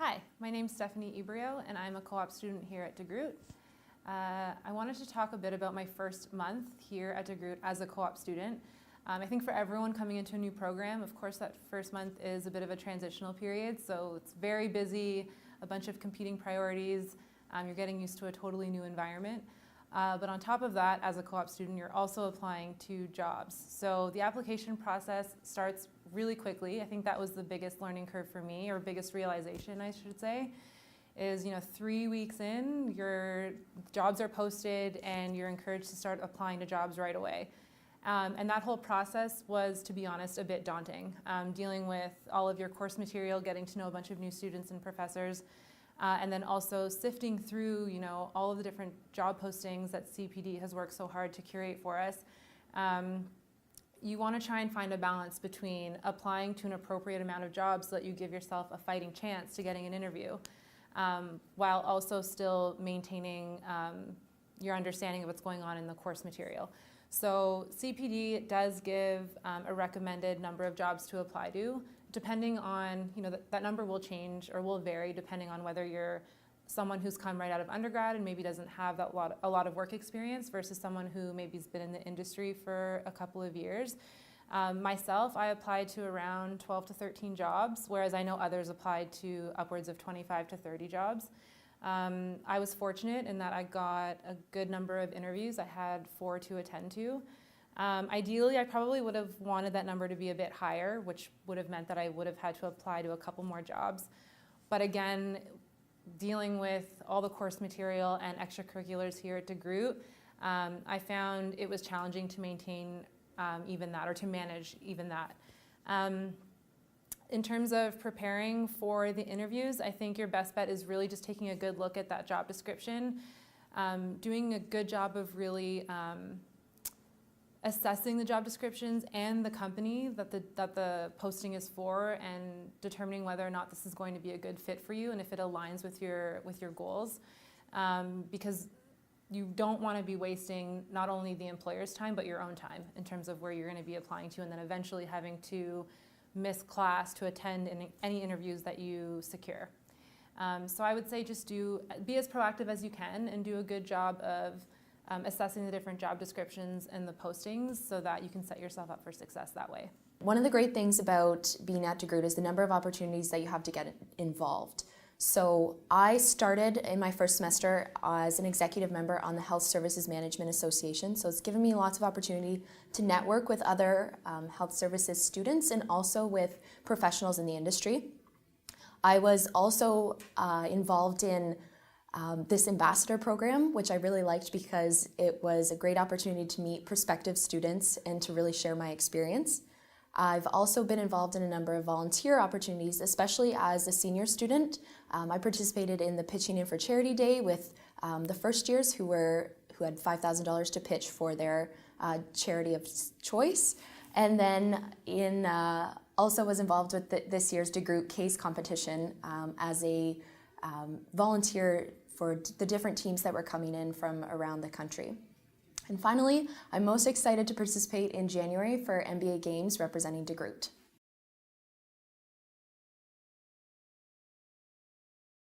Hi, my name's Stephanie Ebrio and I'm a co-op student here at DeGroote. I wanted to talk a bit about my first month here at DeGroote as a co-op student. I think for everyone coming into a new program, of course that first month is a bit of a transitional period, so it's very busy, a bunch of competing priorities, you're getting used to a totally new environment. But on top of that, as a co-op student, you're also applying to jobs. So the application process starts really quickly. I think that was the biggest learning curve for me, or biggest realization, I should say, is 3 weeks in, your jobs are posted and you're encouraged to start applying to jobs right away. And that whole process was, to be honest, a bit daunting. Dealing with all of your course material, getting to know a bunch of new students and professors, and then also sifting through, all of the different job postings that CPD has worked so hard to curate for us. You want to try and find a balance between applying to an appropriate amount of jobs so that you give yourself a fighting chance to getting an interview, while also still maintaining your understanding of what's going on in the course material. So CPD does give a recommended number of jobs to apply to. Depending on, that number will change or will vary depending on whether you're someone who's come right out of undergrad and maybe doesn't have a lot of work experience versus someone who maybe has been in the industry for a couple of years. Myself, I applied to around 12 to 13 jobs, whereas I know others applied to upwards of 25 to 30 jobs. I was fortunate in that I got a good number of interviews. I had 4 to attend to. Ideally, I probably would have wanted that number to be a bit higher, which would have meant that I would have had to apply to a couple more jobs. But again, dealing with all the course material and extracurriculars here at DeGroote, I found it was challenging to maintain even that, or to manage even that. In terms of preparing for the interviews, I think your best bet is really just taking a good look at that job description, doing a good job of really assessing the job descriptions and the company that the posting is for, and determining whether or not this is going to be a good fit for you and if it aligns with your goals, because you don't want to be wasting not only the employer's time but your own time in terms of where you're going to be applying to, and then eventually having to miss class to attend any interviews that you secure. So I would say just be as proactive as you can and do a good job of assessing the different job descriptions and the postings so that you can set yourself up for success that way. One of the great things about being at DeGroote is the number of opportunities that you have to get involved. So I started in my first semester as an executive member on the Health Services Management Association, so it's given me lots of opportunity to network with other health services students and also with professionals in the industry. I was also involved in this ambassador program, which I really liked because it was a great opportunity to meet prospective students and to really share my experience. I've also been involved in a number of volunteer opportunities, especially as a senior student. I participated in the Pitching In for Charity Day with the first years who had $5,000 to pitch for their charity of choice, and then also was involved with this year's DeGroote case competition as a volunteer for the different teams that were coming in from around the country. And finally, I'm most excited to participate in January for NBA Games representing DeGroote.